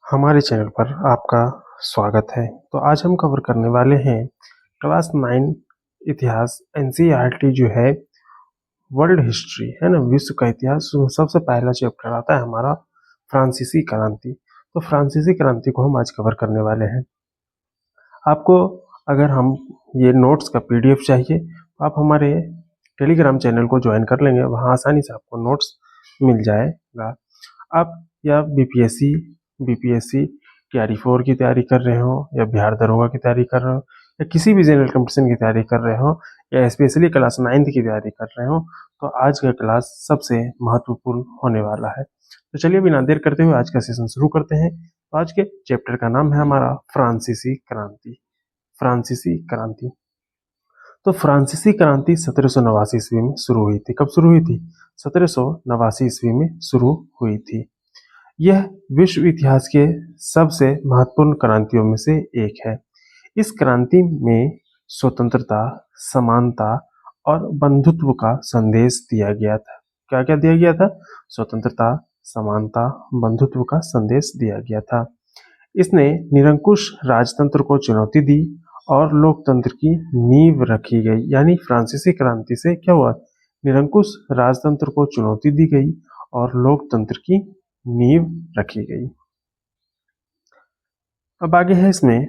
हमारे चैनल पर आपका स्वागत है। तो आज हम कवर करने वाले हैं क्लास 9 इतिहास एनसीईआरटी जो है वर्ल्ड हिस्ट्री है ना, विश्व का इतिहास। सबसे पहला चैप्टर आता है हमारा फ्रांसीसी क्रांति। तो फ्रांसीसी क्रांति को हम आज कवर करने वाले हैं। आपको अगर हम ये नोट्स का पीडीएफ चाहिए तो आप हमारे टेलीग्राम चैनल को ज्वाइन कर लेंगे, वहाँ आसानी से आपको नोट्स मिल जाएगा। आप या बीपीएससी टीआरई 4 की तैयारी कर रहे हो, या बिहार दरोगा की तैयारी कर रहे हो, या किसी भी जनरल कंपटीशन की तैयारी कर रहे हो, या स्पेशली क्लास 9 की तैयारी कर रहे हो, तो आज का क्लास सबसे महत्वपूर्ण होने वाला है। तो चलिए बिना देर करते हुए आज का सेशन शुरू करते हैं। तो आज के चैप्टर का नाम है हमारा फ्रांसीसी क्रांति। फ्रांसीसी क्रांति। तो फ्रांसीसी क्रांति 1789 ईस्वी में शुरू हुई थी। कब शुरू हुई थी? 1789 ईस्वी में शुरू हुई थी। यह विश्व इतिहास के सबसे महत्वपूर्ण क्रांतियों में से एक है। इस क्रांति में स्वतंत्रता, समानता और बंधुत्व का संदेश दिया गया था। क्या क्या दिया गया था? स्वतंत्रता, समानता, बंधुत्व का संदेश दिया गया था। इसने निरंकुश राजतंत्र को चुनौती दी और लोकतंत्र की नींव रखी गई। यानी फ्रांसीसी क्रांति से क्या हुआ? निरंकुश राजतंत्र को चुनौती दी गई और लोकतंत्र की नींव रखी गई। अब आगे है इसमें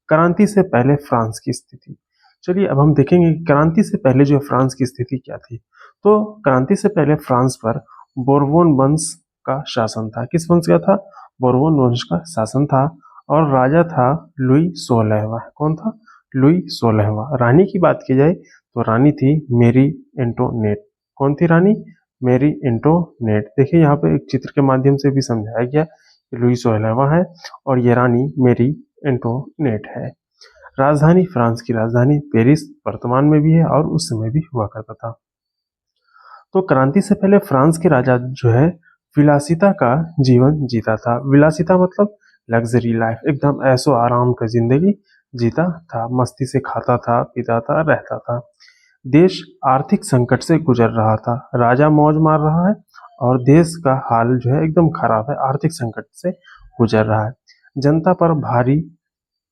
क्रांति से पहले फ्रांस की स्थिति। चलिए अब हम देखेंगे कि क्रांति से पहले जो फ्रांस की स्थिति क्या थी। तो क्रांति से पहले फ्रांस पर बोरबोन वंश का शासन था। किस वंश का था? बोरबोन वंश का शासन था और राजा था लुई 16वां। कौन था? लुई 16वां। रानी की बात की जाए तो रानी थी मेरी एंटोनेट। कौन थी रानी? मेरी एंटोनेट। देखिए यहाँ पे एक चित्र के माध्यम से भी समझाया गया कि लुई 16वां है और ये रानी मेरी एंटोनेट है। राजधानी, फ्रांस की राजधानी पेरिस वर्तमान में भी है और उस समय भी हुआ करता था। तो क्रांति से पहले फ्रांस के राजा जो है विलासिता का जीवन जीता था। विलासिता मतलब लग्जरी लाइफ, एकदम ऐशो आराम का जिंदगी जीता था। मस्ती से खाता था, पीता था, रहता था। देश आर्थिक संकट से गुजर रहा था। राजा मौज मार रहा है और देश का हाल जो है एकदम खराब है, आर्थिक संकट से गुजर रहा है। जनता पर भारी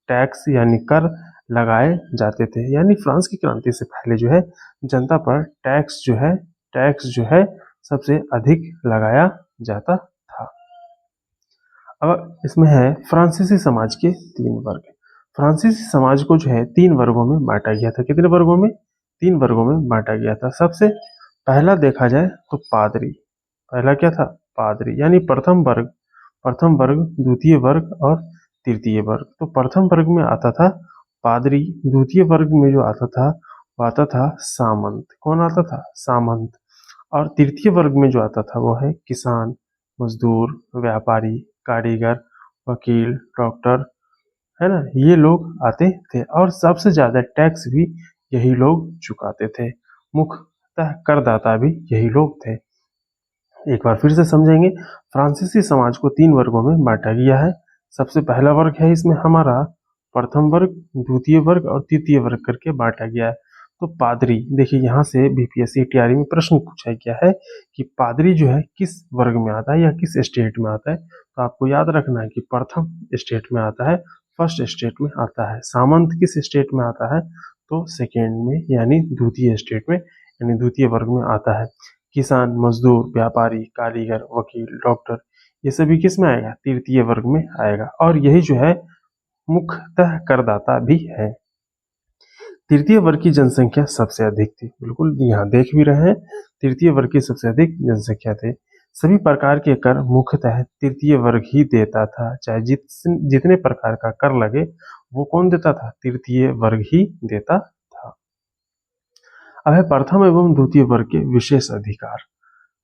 टैक्स यानी कर लगाए जाते थे। यानी फ्रांस की क्रांति से पहले जो है जनता पर टैक्स जो है सबसे अधिक लगाया जाता था। अब इसमें है फ्रांसीसी समाज के 3 वर्ग। फ्रांसीसी समाज को जो है 3 वर्गों में बांटा गया था। कितने वर्गों में? 3 वर्गों में बांटा गया था। सबसे पहला देखा जाए तो पादरी। पहला क्या था? पादरी। यानी प्रथम वर्ग, द्वितीय वर्ग और तृतीय वर्ग। तो प्रथम वर्ग में आता था पादरी, द्वितीय वर्ग में जो आता था वो आता था सामंत। कौन आता था? सामंत। और तृतीय वर्ग में जो आता था वो है किसान, मजदूर, व्यापारी, कारीगर, वकील, डॉक्टर, है ना, ये लोग आते थे। और सबसे ज्यादा टैक्स भी यही लोग चुकाते थे। मुख्यतः करदाता भी यही लोग थे। एक बार फिर से समझेंगे। फ्रांसीसी समाज को 3 वर्गों में बांटा गया है। सबसे पहला वर्ग है इसमें हमारा प्रथम वर्ग, द्वितीय वर्ग और तृतीय वर्ग करके बांटा गया है। तो पादरी, देखिए यहाँ से बीपीएससी टीआरई में प्रश्न पूछा गया है कि पादरी जो है किस वर्ग में आता है या किस स्टेट में आता है। तो आपको याद रखना है कि प्रथम स्टेट में आता है, फर्स्ट स्टेट में आता है। सामंत किस स्टेट में आता है? तो सेकेंड में, यानी द्वितीय स्टेट में, यानी द्वितीय वर्ग में आता है। किसान, मजदूर, व्यापारी, कारीगर, वकील, डॉक्टर, ये सभी किस में आएगा? तृतीय वर्ग में आएगा। और यही जो है मुख्यतः करदाता भी है। तृतीय वर्ग की जनसंख्या सबसे अधिक थी। बिल्कुल यहाँ देख भी रहे हैं, तृतीय वर्ग की सबसे अधिक जनसंख्या थे। सभी प्रकार के कर मुख्यतः तृतीय वर्ग ही देता था। चाहे जितने प्रकार का कर लगे वो कौन देता था? तृतीय वर्ग ही देता था। अब है प्रथम एवं द्वितीय वर्ग के विशेष अधिकार।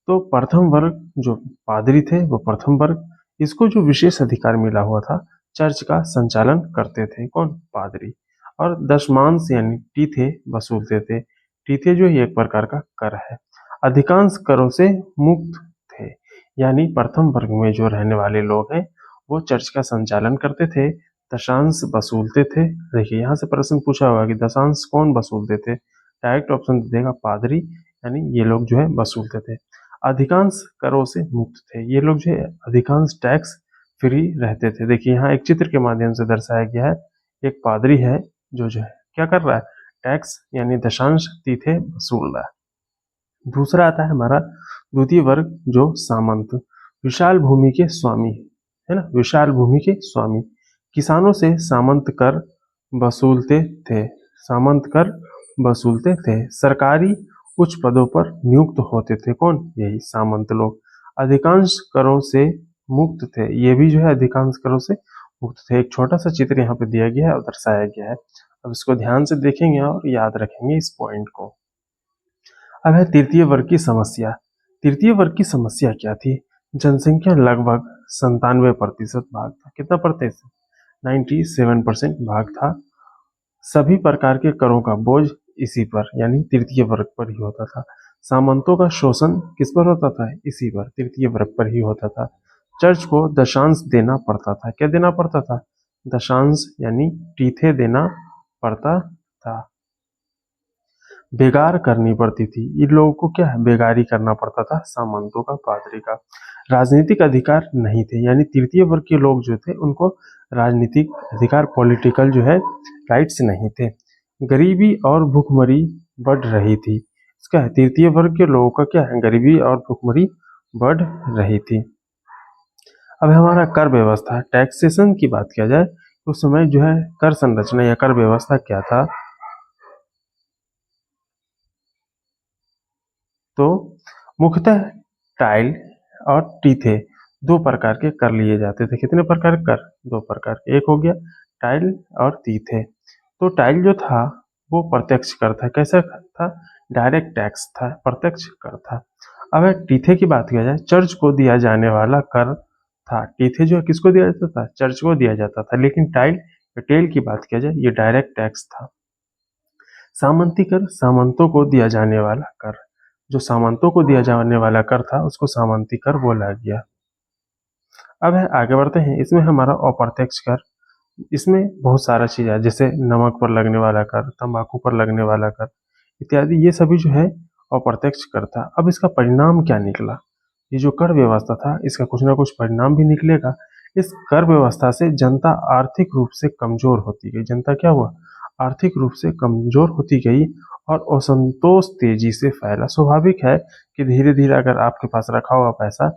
तो प्रथम वर्ग जो पादरी थे वो प्रथम वर्ग, इसको जो विशेष अधिकार मिला हुआ था, चर्च का संचालन करते थे। कौन? पादरी। और दशमांश यानी टीथे वसूलते थे। टीथे जो एक प्रकार का कर है। अधिकांश करों से मुक्त थे। यानी प्रथम वर्ग में जो रहने वाले लोग हैं वो चर्च का संचालन करते थे, दशांश वसूलते थे। देखिए यहाँ से प्रश्न पूछा होगा कि दशांश कौन वसूलते थे? डायरेक्ट ऑप्शन देगा पादरी, यानी ये लोग जो है वसूलते थे। अधिकांश करों से मुक्त थे। ये लोग जो है अधिकांश टैक्स फ्री रहते थे। देखिए यहाँ एक चित्र के माध्यम से दर्शाया गया है, एक पादरी है जो है क्या कर रहा है, टैक्स यानी दशांश तीथे वसूल रहा है। दूसरा आता है हमारा द्वितीय वर्ग जो सामंत, विशाल भूमि के स्वामी है ना, विशाल भूमि के स्वामी, किसानों से सामंत कर वसूलते थे, सामंत कर वसूलते थे, सरकारी उच्च पदों पर नियुक्त होते थे, कौन, यही सामंत लोग, अधिकांश करों से मुक्त थे, ये भी जो है अधिकांश करों से मुक्त थे। एक छोटा सा चित्र यहाँ पे दिया गया है और दर्शाया गया है, अब इसको ध्यान से देखेंगे और याद रखेंगे इस पॉइंट को। अब है तृतीय वर्ग की समस्या। तृतीय वर्ग की समस्या क्या थी, जनसंख्या लगभग 97% भाग था, कितना प्रतिशत, 97% भाग था, सभी प्रकार के करों का बोझ इसी पर यानी तृतीय वर्ग पर ही होता था, सामंतों का शोषण किस पर होता था, इसी पर तृतीय वर्ग पर ही होता था, चर्च को दशांश देना पड़ता था, क्या देना पड़ता था, दशांश यानी टीथे देना पड़ता था, बेगार करनी पड़ती थी, इन लोगों को क्या है, बेगारी करना पड़ता था सामंतों का, पादरी का, राजनीतिक अधिकार नहीं थे, यानी तृतीय वर्ग के लोग जो थे उनको राजनीतिक अधिकार, पॉलिटिकल जो है राइट्स नहीं थे, गरीबी और भूखमरी बढ़ रही थी, इसका है तृतीय वर्ग के लोगों का क्या है, गरीबी और भूखमरी बढ़ रही थी। अब हमारा कर व्यवस्था, टैक्सेशन की बात किया जाए तो उस समय जो है कर संरचना या कर व्यवस्था क्या था, तो मुख्यतः टाइल और टीथे दो प्रकार के कर लिए जाते थे, कितने प्रकार के कर, दो प्रकार के, एक हो गया टाइल और तीथे। तो टाइल जो था वो प्रत्यक्ष कर था, कैसा था, डायरेक्ट टैक्स था, प्रत्यक्ष कर था। अब टीथे की बात किया जाए, चर्च को दिया जाने वाला कर था, टीथे जो है किसको दिया जाता था, चर्च को दिया जाता था, लेकिन टाइल टेल की बात किया जाए ये डायरेक्ट टैक्स था। सामंती कर, सामंतों को दिया जाने वाला कर, जो सामंतों को दिया जाने वाला कर था उसको सामंती कर बोला गया। अब है आगे बढ़ते हैं, इसमें हमारा अप्रत्यक्ष कर, इसमें बहुत सारा चीज है, जैसे नमक पर लगने वाला कर, तंबाकू पर लगने वाला कर इत्यादि, ये सभी जो है अप्रत्यक्ष कर था। अब इसका परिणाम क्या निकला, ये जो कर व्यवस्था था इसका कुछ ना कुछ परिणाम भी निकलेगा। इस कर व्यवस्था से जनता आर्थिक रूप से कमजोर होती गई, जनता क्या हुआ, आर्थिक रूप से कमजोर होती गई और असंतोष तेजी से फैला। स्वाभाविक है कि धीरे धीरे अगर आपके पास रखा हुआ पैसा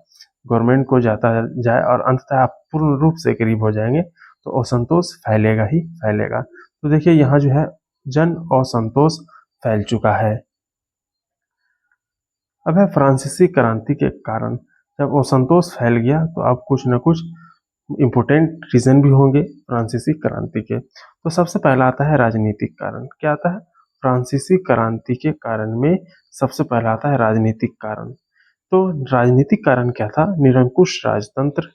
गवर्नमेंट को जाता जाए और अंततः आप पूर्ण रूप से गरीब हो जाएंगे तो असंतोष फैलेगा ही फैलेगा। तो देखिए यहाँ जो है जन असंतोष फैल चुका है। अब है फ्रांसीसी क्रांति के कारण, जब असंतोष फैल गया तो अब कुछ न कुछ इम्पोर्टेंट रीजन भी होंगे फ्रांसीसी क्रांति के। तो सबसे पहला आता है राजनीतिक कारण, क्या आता है, फ्रांसीसी क्रांति के कारण में सबसे पहला आता है राजनीतिक कारण। तो राजनीतिक कारण क्या था, निरंकुश राजतंत्र,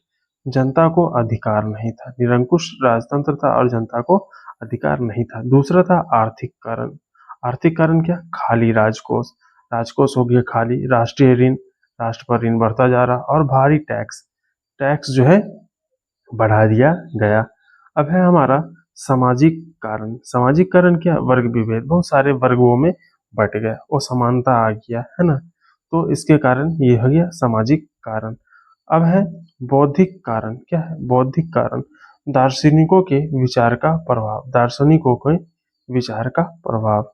जनता को अधिकार नहीं था, निरंकुश राजतंत्र था और जनता को अधिकार नहीं था। दूसरा था आर्थिक कारण, आर्थिक कारण क्या, खाली राजकोष, राजकोष हो गया खाली, राष्ट्रीय ऋण, राष्ट्र पर ऋण बढ़ता जा रहा और भारी टैक्स, टैक्स जो है बढ़ा दिया गया। अब है हमारा सामाजिक कारण, सामाजिक कारण क्या, वर्ग विभेद, बहुत सारे वर्गों में बट गया, वो समानता आ गया है ना, तो इसके कारण ये हो गया सामाजिक कारण। अब है बौद्धिक कारण, क्या है, बौद्धिक कारण, दार्शनिकों के विचार का प्रभाव, दार्शनिकों के विचार का प्रभाव।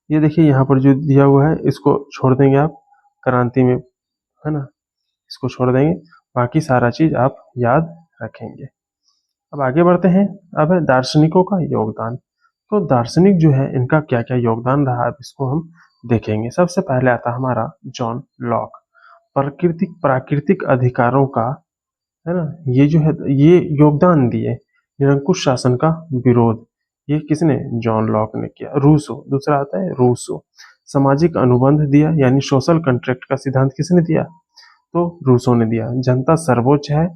ये देखिए यहाँ पर जो दिया हुआ है इसको छोड़ देंगे आप क्रांति में, है ना, इसको छोड़ देंगे, बाकी सारा चीज आप याद रखेंगे। अब आगे बढ़ते हैं, अब है दार्शनिकों का योगदान। तो दार्शनिक जो है इनका क्या क्या योगदान रहा, अब इसको हम देखेंगे। सबसे पहले आता हमारा जॉन लॉक, प्राकृतिक अधिकारों का, है ना, ये जो है ये योगदान दिए, निरंकुश शासन का विरोध, ये किसने, जॉन लॉक ने किया। रूसो, दूसरा आता है रूसो, सामाजिक अनुबंध दिया, यानी सोशल कॉन्ट्रैक्ट का सिद्धांत किसने दिया, तो रूसो ने दिया। जनता सर्वोच्च है,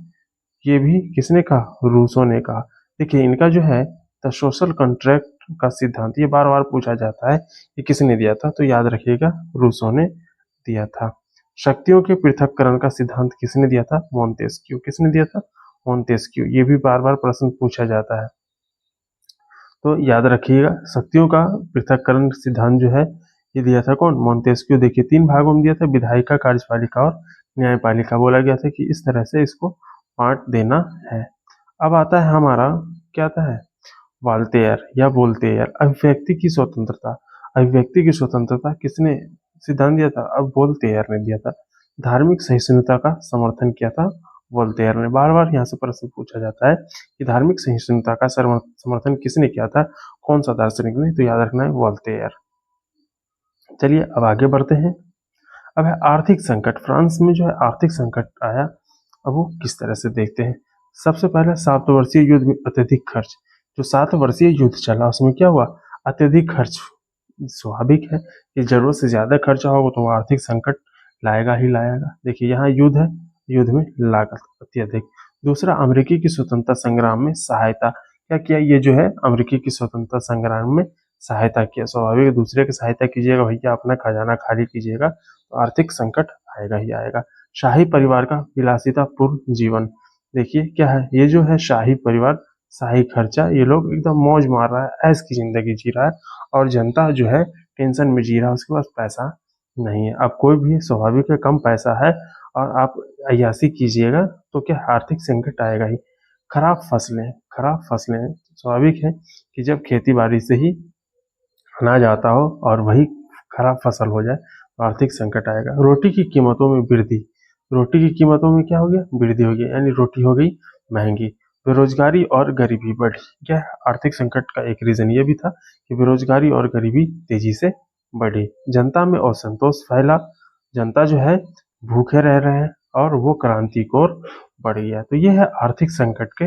ये भी किसने कहा, रूसो ने कहा। देखिए इनका जो है द सोशल कॉन्ट्रैक्ट का सिद्धांत, ये बार बार पूछा जाता है कि किसने दिया था, तो याद रखिएगा रूसो ने दिया था। शक्तियों के पृथक्करण का सिद्धांत किसने दिया था, मोंतेस्क्यू, किसने दिया था, मोंतेस्क्यू, ये भी बार बार प्रश्न पूछा जाता है, तो याद रखिएगा शक्तियों का पृथक्करण सिद्धांत जो है ये दिया था कौन, मोंतेस्क्यू। देखिए 3 भागों में दिया था, विधायिका, कार्यपालिका और न्यायपालिका, बोला गया था कि इस तरह से इसको बांट देना है। अब आता है हमारा, क्या आता है, वाल्तेयर या वोल्टेयर, अभिव्यक्ति की स्वतंत्रता। अभिव्यक्ति की स्वतंत्रता किसने सिद्धांत दिया था? अब वोल्टेयर ने दिया था। धार्मिक सहिष्णुता का समर्थन किया था वोल्टेयर ने। बार बार यहाँ से प्रश्न पूछा जाता है कि धार्मिक सहिष्णुता का समर्थन किसने किया था, कौन सा दार्शनिक ने, तो याद रखना है वोल्टेयर। चलिए अब आगे बढ़ते हैं। अब है आर्थिक संकट। फ्रांस में जो है आर्थिक संकट आया, अब वो किस तरह से देखते हैं। सबसे पहले 7 वर्षीय युद्ध में अत्यधिक खर्च। जो 7 वर्षीय युद्ध चला उसमें क्या हुआ, अत्यधिक खर्च। स्वाभाविक है कि जरूरत से ज्यादा खर्चा होगा तो वो आर्थिक संकट लाएगा ही लाएगा। देखिए यहाँ युद्ध है, युद्ध में लागत अत्यधिक। दूसरा, अमेरिकी की स्वतंत्रता संग्राम में सहायता। क्या किया, ये जो है अमेरिकी की स्वतंत्रता संग्राम में सहायता किया। स्वाभाविक, दूसरे की सहायता कीजिएगा भैया, अपना खजाना खाली कीजिएगा तो आर्थिक संकट आएगा ही आएगा। शाही परिवार का विलासितापूर्ण जीवन। देखिए क्या है, ये जो है शाही परिवार, शाही खर्चा, ये लोग एकदम मौज मार रहा है, ऐश की जिंदगी जी रहा है, और जनता जो है टेंशन में जी रहा है, उसके पास पैसा नहीं है। अब कोई भी, स्वाभाविक है, कम पैसा है और आप अय्यासी कीजिएगा तो क्या आर्थिक संकट आएगा ही। खराब फसलें, खराब फसलें, स्वाभाविक है कि जब खेती बाड़ी से ही अनाज आता हो और वही खराब फसल हो जाए तो आर्थिक संकट आएगा। रोटी की कीमतों में वृद्धि। रोटी की कीमतों में क्या हो गया, वृद्धि हो गई, यानी रोटी हो गई महंगी। बेरोजगारी और गरीबी बढ़ी। क्या आर्थिक संकट का एक रीजन ये भी था कि बेरोजगारी और गरीबी तेजी से बढ़ी। जनता में असंतोष फैला, जनता जो है भूखे रह रहे हैं और वो क्रांति की ओर बढ़ गया। तो ये है आर्थिक संकट के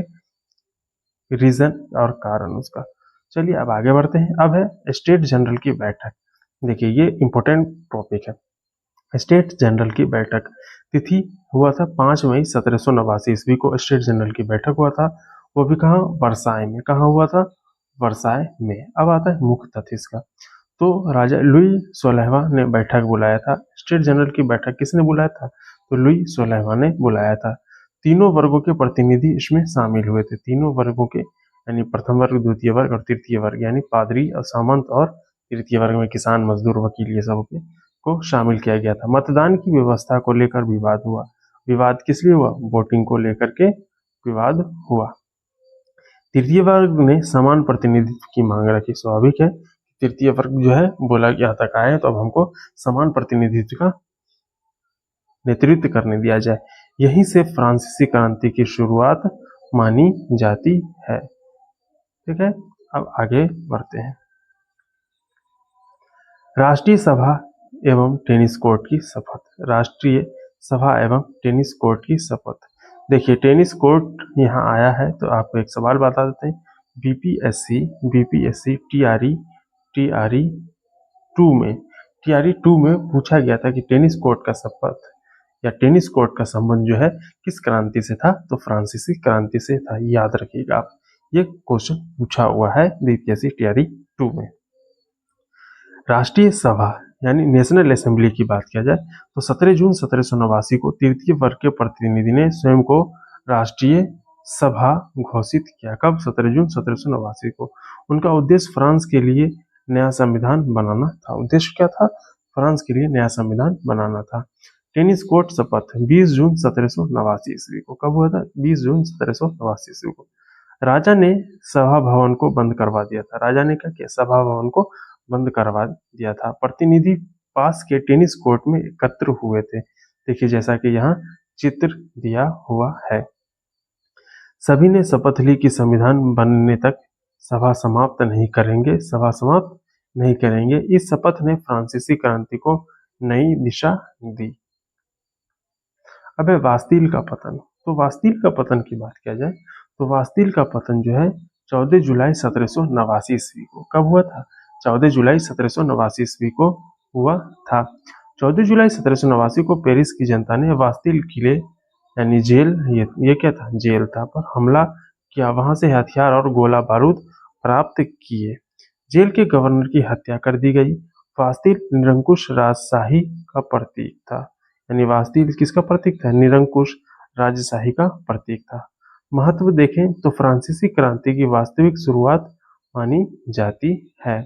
रीजन और कारण उसका। चलिए अब आगे बढ़ते हैं। अब है स्टेट जनरल की बैठक। देखिए ये इंपॉर्टेंट टॉपिक है। स्टेट जनरल की बैठक, तिथि हुआ था 5 मई 1789 ईस्वी को स्टेट जनरल की बैठक हुआ था। वो भी कहाँ, वर्साई में। कहाँ हुआ था, वर्साई में। अब आता है मुख्य तथ्य इसका। तो राजा लुई 16वां ने बैठक बुलाया था। स्टेट जनरल की बैठक किसने बुलाया था, तो लुई 16वां ने बुलाया था। तीनों वर्गों के प्रतिनिधि इसमें शामिल हुए थे। तीनों वर्गों के, यानी प्रथम वर्ग, द्वितीय वर्ग और तृतीय वर्ग, यानी पादरी और सामंत, और तृतीय वर्ग में किसान, मजदूर, वकील, ये सब को शामिल किया गया था। मतदान की व्यवस्था को लेकर विवाद हुआ। विवाद किस लिए हुआ, वोटिंग को लेकर के विवाद हुआ। तृतीय वर्ग ने समान प्रतिनिधित्व की मांग रखी। स्वाभाविक है, तृतीय वर्ग जो है बोला कि यहाँ तक आए तो अब हमको समान प्रतिनिधित्व का नेतृत्व करने दिया जाए। यहीं से फ्रांसीसी क्रांति की शुरुआत मानी जाती है। ठीक है, अब आगे बढ़ते हैं। राष्ट्रीय सभा एवं टेनिस कोर्ट की शपथ। राष्ट्रीय सभा एवं टेनिस कोर्ट की शपथ। देखिए टेनिस कोर्ट यहाँ आया है तो आपको एक सवाल बता देते हैं। बीपीएससी टीआरई 2 में पूछा गया था कि टेनिस कोर्ट का शपथ या टेनिस कोर्ट का संबंध जो है किस क्रांति से था, तो फ्रांसीसी क्रांति से था। याद रखिएगा आप, ये क्वेश्चन पूछा हुआ है बीपीएससी टीआरई 2 में। राष्ट्रीय सभा यानी नेशनल असेंबली की बात किया जाए तो 17 जून 1789 को तृतीय वर्ग के प्रतिनिधि ने स्वयं को राष्ट्रीय सभा घोषित किया। कब, 17 जून 1789 को। उनका उद्देश्य फ्रांस के लिए नया संविधान बनाना था। उद्देश्य क्या था, फ्रांस के लिए नया संविधान बनाना था। टेनिस कोर्ट शपथ 20 जून 1789 ईस्वी को। कब हुआ था, 20 जून 1789 ईस्वी को। राजा ने सभा भवन को बंद करवा दिया था। राजा ने क्या किया, सभा भवन को बंद करवा दिया था। प्रतिनिधि पास के टेनिस कोर्ट में एकत्र हुए थे। देखिए जैसा कि यहाँ चित्र दिया हुआ है। सभी ने शपथ ली कि संविधान बनने तक सभा समाप्त नहीं करेंगे, सभा समाप्त नहीं करेंगे। इस शपथ ने फ्रांसीसी क्रांति को नई दिशा दी। अब है वास्तिल का पतन। तो वास्तिल का पतन की बात किया जाए तो वास्तिल का पतन जो है 14 जुलाई 1789 ईस्वी को। कब हुआ था, 14 जुलाई 1789 ईस्वी को हुआ था। 14 जुलाई 1789 को पेरिस की जनता ने वास्तिल किले यानी जेल, ये क्या था, जेल था, पर हमला किया। वहां से हथियार और गोला बारूद प्राप्त किए। जेल के गवर्नर की हत्या कर दी गई। वास्तिल निरंकुश राजशाही का प्रतीक था। यानी वास्तिल किसका प्रतीक था, निरंकुश राजशाही का प्रतीक था। महत्व देखें तो फ्रांसीसी क्रांति की वास्तविक शुरुआत मानी जाती है।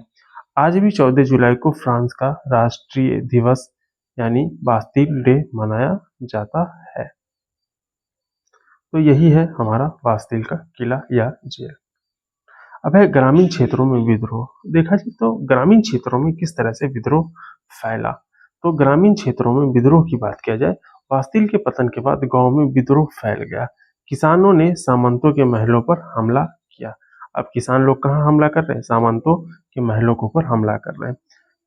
आज भी 14 जुलाई को फ्रांस का राष्ट्रीय दिवस यानी बास्तिल डे मनाया जाता है। तो यही है हमारा बास्तिल का किला या जेल। अब है ग्रामीण क्षेत्रों में विद्रोह। देखा जाए तो ग्रामीण क्षेत्रों में किस तरह से विद्रोह फैला। तो ग्रामीण क्षेत्रों में विद्रोह की बात किया जाए, बास्तिल के पतन के बाद गांव में विद्रोह फैल गया। किसानों ने सामंतों के महलों पर हमला किया। अब किसान लोग कहाँ हमला कर रहे हैं? सामंतों के महलों के ऊपर हमला कर रहे हैं।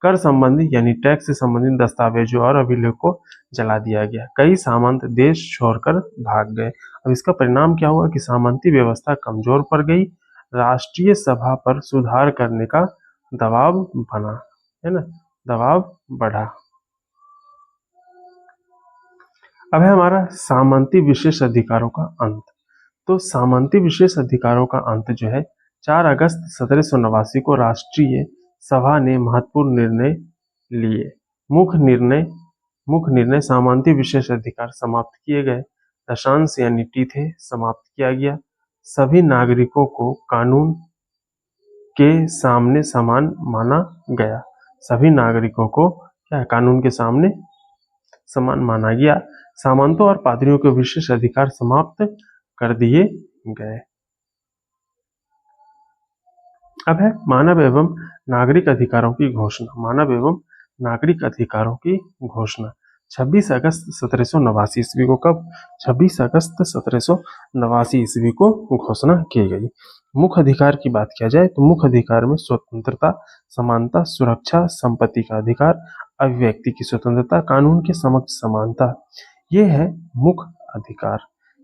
कर संबंधी यानी टैक्स से संबंधित दस्तावेजों और अभिलेख को जला दिया गया। कई सामंत देश छोड़कर भाग गए। अब इसका परिणाम क्या हुआ कि सामंती व्यवस्था कमजोर पड़ गई। राष्ट्रीय सभा पर सुधार करने का दबाव बना, है ना, दबाव बढ़ा। अब है हमारा सामंती विशेष अधिकारों का अंत। तो सामंती विशेष अधिकारों का अंत जो है 4 अगस्त 1789 को राष्ट्रीय सभा ने महत्वपूर्ण निर्णय लिए। मुख्य निर्णय सामंती विशेष अधिकार समाप्त किए गए। दशांश यानी टीथे समाप्त किया गया। सभी नागरिकों को कानून के सामने समान माना गया। सभी नागरिकों को क्या है? कानून के सामने समान माना गया। सामंतों और पादरियों के विशेष अधिकार समाप्त कर दिए गए। अब है मानव एवं नागरिक अधिकारों की घोषणा। मानव एवं नागरिक अधिकारों की घोषणा 26 अगस्त 1789 ईस्वी को। कब? 26 अगस्त 1789 ईस्वी को घोषणा की गई। मुख्य अधिकार की बात किया जाए तो मुख्य अधिकार में स्वतंत्रता, समानता, सुरक्षा, संपत्ति का अधिकार, अभिव्यक्ति की स्वतंत्रता, कानून के समक्ष समानता, ये है मुख्य अधिकार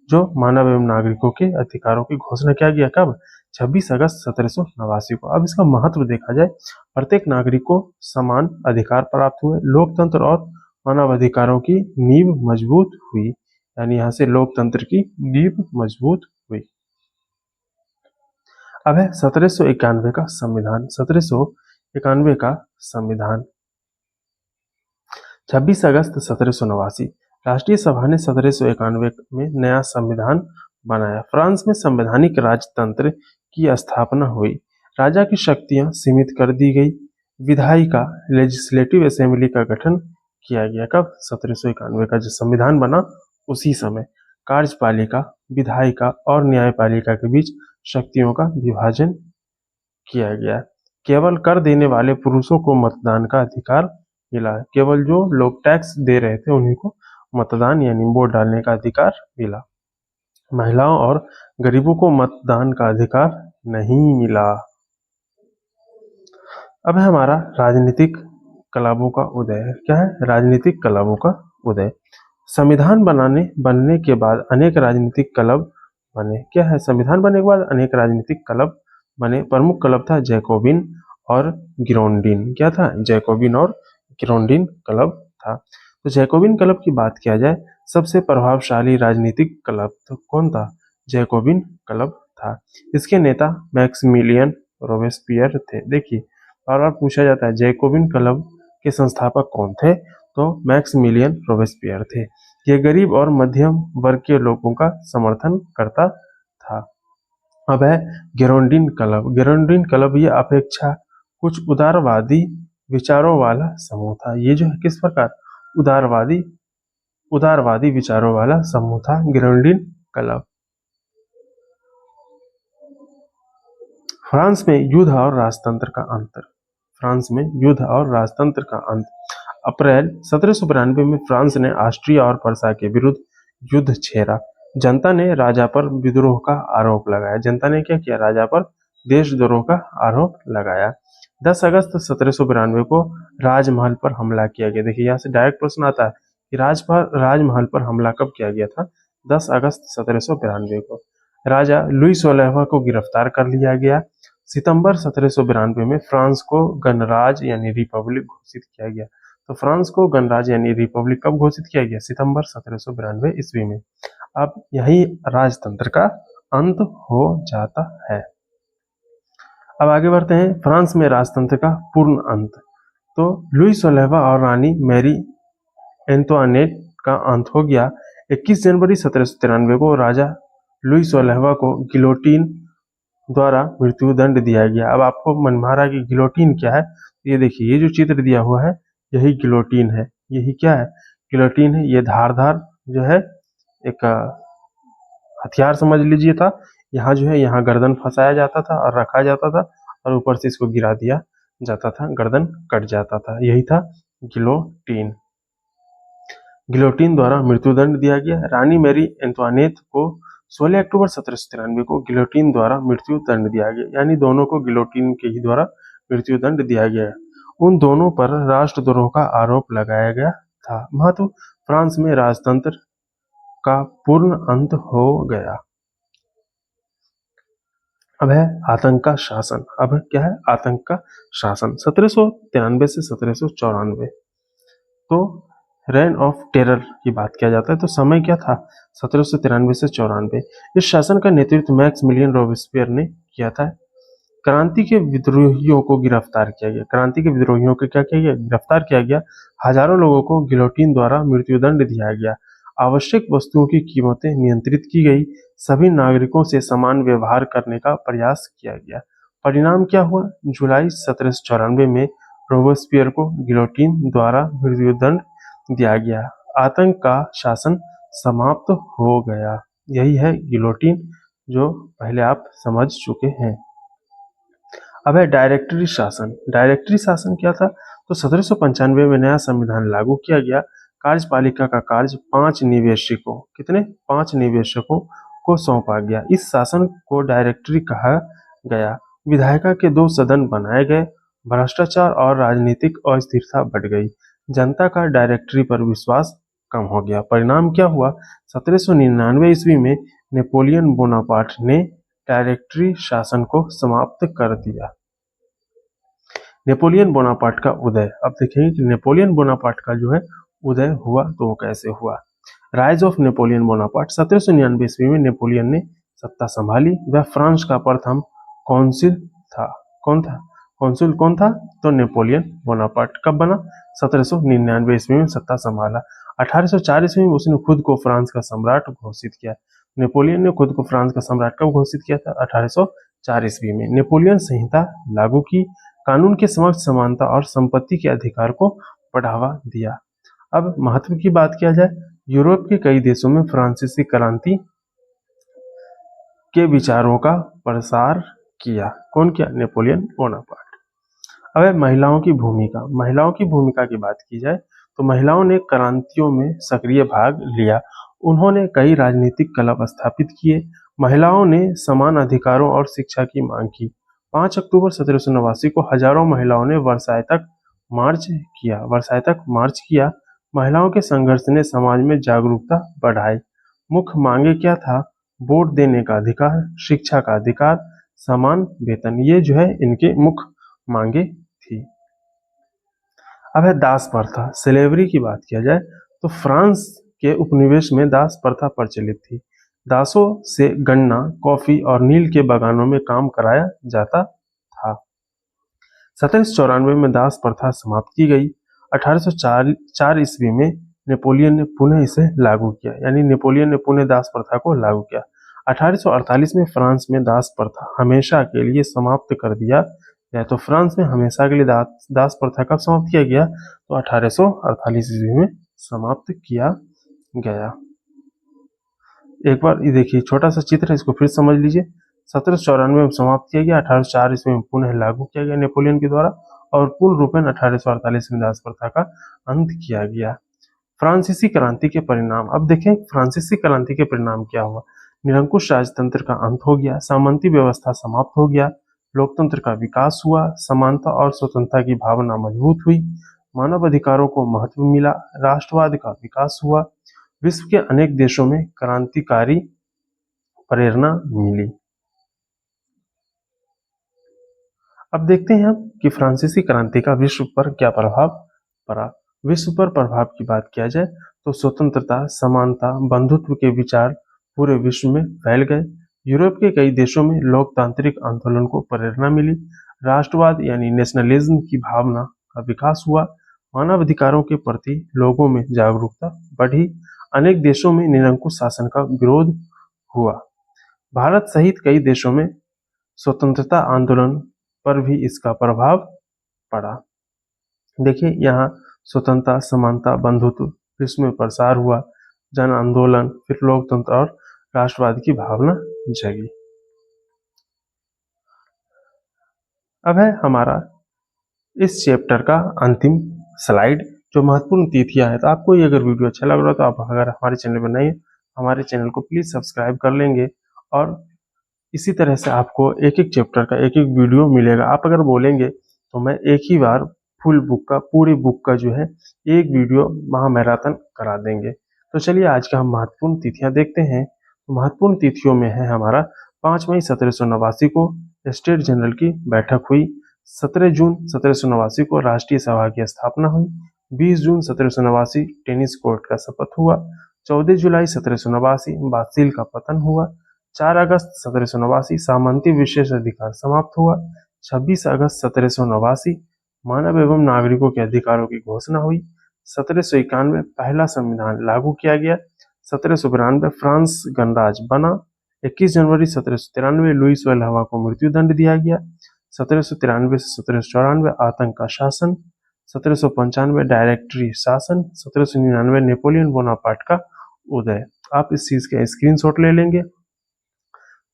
जो मानव एवं नागरिकों के अधिकारों की घोषणा किया गया। कब? 26 अगस्त 1789 को। अब इसका महत्व देखा जाए, प्रत्येक नागरिक को समान अधिकार प्राप्त हुए। लोकतंत्र और मानव अधिकारों की नींव मजबूत हुई। यानी यहाँ से लोकतंत्र की नींव मजबूत हुई। अब है 1791 का संविधान। 1791 का संविधान 26 अगस्त 1789 राष्ट्रीय सभा ने 1791 में नया संविधान बनाया। फ्रांस में संवैधानिक राजतंत्र की स्थापना हुई। राजा की शक्तियां सीमित कर दी गई। विधायिका लेजिस्लेटिव असेंबली का गठन किया गया। कब? 1791 का जो संविधान बना उसी समय। कार्यपालिका, विधायिका और न्यायपालिका के बीच शक्तियों का विभाजन किया गया। केवल कर देने वाले पुरुषों को मतदान का अधिकार मिला। केवल जो लोग टैक्स दे रहे थे उन्हीं को मतदान यानी वोट डालने का अधिकार मिला। महिलाओं और गरीबों को मतदान का अधिकार नहीं मिला। अब है हमारा राजनीतिक क्लबों का उदय। क्या है? राजनीतिक क्लबों का उदय। संविधान बनने के बाद अनेक राजनीतिक क्लब बने। क्या है? संविधान बनने के बाद अनेक राजनीतिक क्लब बने। प्रमुख क्लब था जैकोबिन और गिरोंडिन। क्या था? जैकोबिन और गिरोंडिन क्लब था। तो जैकोबिन क्लब की बात किया जाए, सबसे प्रभावशाली राजनीतिक क्लब तो कौन था? जैकोबिन क्लब था। इसके नेता मैक्सिमिलियन रोबेस्पियर थे। देखिए बार बार पूछा जाता है जैकोबिन क्लब के संस्थापक कौन थे? तो मैक्सिमिलियन रोबेस्पियर थे। ये गरीब और मध्यम वर्ग के लोगों का समर्थन करता था। अब है गिरोंडिन क्लब। गिरोंडिन क्लब ये अपेक्षा कुछ उदारवादी विचारों वाला समूह था। ये जो है किस प्रकार? उदारवादी विचारों वाला समूह था गिरोंडिन क्लब। फ्रांस में युद्ध और राजतंत्र का अंतर। फ्रांस में युद्ध और राजतंत्र का अंत। अप्रैल 1792 में फ्रांस ने ऑस्ट्रिया और पर्सा के विरुद्ध युद्ध छेड़ा। जनता ने राजा पर विद्रोह का आरोप लगाया। जनता ने क्या किया? राजा पर देशद्रोह का आरोप लगाया। 10 अगस्त 1792 को राजमहल पर हमला किया गया। देखिए यहाँ से डायरेक्ट प्रश्न आता है कि राजमहल पर हमला कब किया गया था? 10 अगस्त 1792 को। राजा लुई 16वां को गिरफ्तार कर लिया गया। सितंबर 1792 में फ्रांस को गणराज्य यानी रिपब्लिक घोषित किया गया। तो फ्रांस को गणराज्य यानी रिपब्लिक कब घोषित किया गया? सितंबर 1792 ईस्वी में। अब यही राजतंत्र का अंत हो जाता है। अब आगे बढ़ते हैं, फ्रांस में राजतंत्र का पूर्ण अंत। तो लुई 16वां और रानी मैरी एंटोनेट का अंत हो गया। 21 जनवरी 1793 को राजा लुई 16वां को गिलोटीन द्वारा मृत्यु दंड दिया गया। अब आपको मन में आ रहा है कि गिलोटीन क्या है? ये देखिए, ये जो चित्र दिया हुआ है यही गिलोटीन है। यही क्या है? गिलोटीन है। ये धारदार जो है एक हथियार समझ लीजिए था। यहाँ जो है यहाँ गर्दन फंसाया जाता था और रखा जाता था और ऊपर से इसको गिरा दिया जाता था, गर्दन कट जाता था। यही था गिलोटीन। गिलोटीन द्वारा मृत्युदंड दिया गया। रानी मैरी एंटवानेट को 16 अक्टूबर 1793 को गिलोटीन द्वारा मृत्यु दंड दिया गया, यानी दोनों को गिलोटीन के ही द्वारा मृत्यु दंड दिया गया। उन दोनों पर राष्ट्रद्रोह का आरोप लगाया गया था। महत्व, फ्रांस में राजतंत्र का पूर्ण अंत हो गया। अब है आतंक का शासन। अब क्या है? आतंक का शासन। 1793 से 1794 तो रेन ऑफ टेरर की बात किया जाता है। तो समय क्या था? 1793 से 94। इस शासन का नेतृत्व मैक्सिमिलियन रोबेस्पियर ने किया था। क्रांति के विद्रोहियों को गिरफ्तार किया गया। क्रांति के विद्रोहियों को क्या किया गया? गिरफ्तार किया गया। हजारों लोगों को गिलोटीन द्वारा मृत्युदंड दिया गया। आवश्यक वस्तुओं की कीमतें नियंत्रित की गई। सभी नागरिकों से समान व्यवहार करने का प्रयास किया गया। परिणाम क्या हुआ? जुलाई 1794 में रोबेस्पियर को गिलोटीन द्वारा मृत्युदंड दिया गया। आतंक का शासन समाप्त हो गया। यही है गिलोटीन, जो पहले आप समझ चुके हैं। अब है डायरेक्टरी शासन। डायरेक्टरी शासन क्या था? तो 1795 में नया संविधान लागू किया गया। कार्यपालिका का कार्य 5 निवेशकों, कितने? 5 निवेशकों को सौंपा गया। इस शासन को डायरेक्टरी कहा गया। विधायिका के 2 सदन बनाए गए। भ्रष्टाचार और राजनीतिक अस्थिरता बढ़ गई। जनता का डायरेक्टरी पर विश्वास कम हो गया। परिणाम क्या हुआ? 1799 ईस्वी में नेपोलियन बोनापार्ट ने डायरेक्टरी शासन को समाप्त कर दिया। नेपोलियन बोनापार्ट का उदय। अब देखेंगे कि नेपोलियन बोनापार्ट का जो है उदय हुआ तो वो कैसे हुआ। Rise of Napoleon Bonaparte. 1799 ईस्वी में नेपोलियन ने सत्ता संभाली। वह फ्रांस का प्रथम कौंसिल था। कौन था? कौंसिल कौन था? तो नेपोलियन बोनापार्ट। कब बना? 1799 ईस्वी में सत्ता संभाला। 1804 ईस्वी में उसने खुद को फ्रांस का सम्राट घोषित किया। नेपोलियन ने खुद को फ्रांस का सम्राट कब घोषित किया था? 1804 ईस्वी में। नेपोलियन संहिता लागू की। कानून के समक्ष समानता और संपत्ति के अधिकार को बढ़ावा दिया। अब महत्व की बात किया जाए, यूरोप के कई देशों में फ्रांसीसी क्रांति के विचारों का प्रसार किया। कौन किया? Napoleon Bonaparte. अब है महिलाओं की भूमिका। महिलाओं की भूमिका की बात की जाए तो महिलाओं ने क्रांतियों में सक्रिय भाग लिया। उन्होंने कई राजनीतिक क्लब स्थापित किए। महिलाओं ने समान अधिकारों और शिक्षा की मांग की। 5 अक्टूबर 1789 को हजारों महिलाओं ने वर्साय तक मार्च किया। महिलाओं के संघर्ष ने समाज में जागरूकता बढ़ाई। मुख्य मांगे क्या था? वोट देने का अधिकार, शिक्षा का अधिकार, समान वेतन। ये जो है इनके मुख्य मांगे थी। अब है दास प्रथा। स्लेवरी की बात किया जाए तो फ्रांस के उपनिवेश में दास प्रथा प्रचलित थी। दासों से गन्ना, कॉफी और नील के बागानों में काम कराया जाता था। 1794 में दास प्रथा समाप्त की गई। 1804 ईस्वी में नेपोलियन ने पुनः इसे लागू किया, यानी नेपोलियन ने पुनः दास प्रथा को लागू किया। 1848 में फ्रांस में दास प्रथा हमेशा के लिए समाप्त कर दिया गया। तो फ्रांस में हमेशा के लिए दास प्रथा कब समाप्त किया गया? तो 1848 ईस्वी में समाप्त किया गया। एक बार ये देखिए, छोटा सा चित्र है, इसको फिर समझ लीजिए। 1794 में समाप्त किया गया, 1804 ईस्वी में पुनः लागू किया गया नेपोलियन के द्वारा, और पूर्ण रूपेण 1848 में दास प्रथा का अंत किया गया। फ्रांसीसी क्रांति के परिणाम। अब देखें फ्रांसीसी क्रांति के परिणाम क्या हुआ। निरंकुश राजतंत्र का अंत हो गया। सामंती व्यवस्था समाप्त हो गया। लोकतंत्र का विकास हुआ। समानता और स्वतंत्रता की भावना मजबूत हुई। मानव अधिकारों को महत्व मिला। राष्ट्रवाद का विकास हुआ। विश्व के अनेक देशों में क्रांतिकारी प्रेरणा मिली। अब देखते हैं हम कि फ्रांसीसी क्रांति का विश्व पर क्या प्रभाव पड़ा। विश्व पर प्रभाव की बात किया जाए तो स्वतंत्रता, समानता, बंधुत्व के विचार पूरे विश्व में फैल गए। यूरोप के कई देशों में लोकतांत्रिक आंदोलन को प्रेरणा मिली। राष्ट्रवाद यानी नेशनलिज्म की भावना का विकास हुआ। मानव अधिकारों के प्रति लोगों में जागरूकता बढ़ी। अनेक देशों में निरंकुश शासन का विरोध हुआ। भारत सहित कई देशों में स्वतंत्रता आंदोलन पर भी इसका प्रभाव पड़ा। देखिए यहाँ स्वतंत्रता, समानता, बंधुत्व विश्व में प्रसार हुआ। जन आंदोलन, फिर लोकतंत्र और राष्ट्रवाद की भावना जगी। अब है हमारा इस चैप्टर का अंतिम स्लाइड, जो महत्वपूर्ण तिथियां है। तो आपको ये अगर वीडियो अच्छा लग रहा है तो आप अगर हमारे चैनल पर नए हैं, हमारे चैनल को प्लीज सब्सक्राइब कर लेंगे, और इसी तरह से आपको एक एक चैप्टर का एक एक वीडियो मिलेगा। आप अगर बोलेंगे तो मैं एक ही बार फुल बुक का, पूरी बुक का जो है एक वीडियो महामैराथन करा देंगे। तो चलिए आज का हम महत्वपूर्ण तिथियां देखते हैं। महत्वपूर्ण तिथियों में है हमारा 5 मई 1789 को स्टेट जनरल की बैठक हुई। 17 जून 1789 को राष्ट्रीय सभा की स्थापना हुई। 20 जून 1789 टेनिस कोर्ट का शपथ हुआ। 14 जुलाई 1789 बासिल का पतन हुआ। 4 अगस्त 1789 सामंती विशेष अधिकार समाप्त हुआ। 26 अगस्त 1789 मानव एवं नागरिकों के अधिकारों की घोषणा हुई। 1791 पहला संविधान लागू किया गया। 1792 फ्रांस गणराज्य बना। 21 जनवरी 1793 लुईस वेल्हवा को मृत्यु दंड दिया गया। 1793 से 1794 आतंक का शासन। 1795 डायरेक्टरी शासन। 1799 नेपोलियन बोनापार्ट का उदय। आप इस चीज का स्क्रीनशॉट ले लेंगे।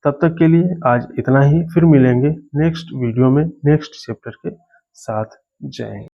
तब तक के लिए आज इतना ही, फिर मिलेंगे नेक्स्ट वीडियो में नेक्स्ट चैप्टर के साथ। जय हिंद।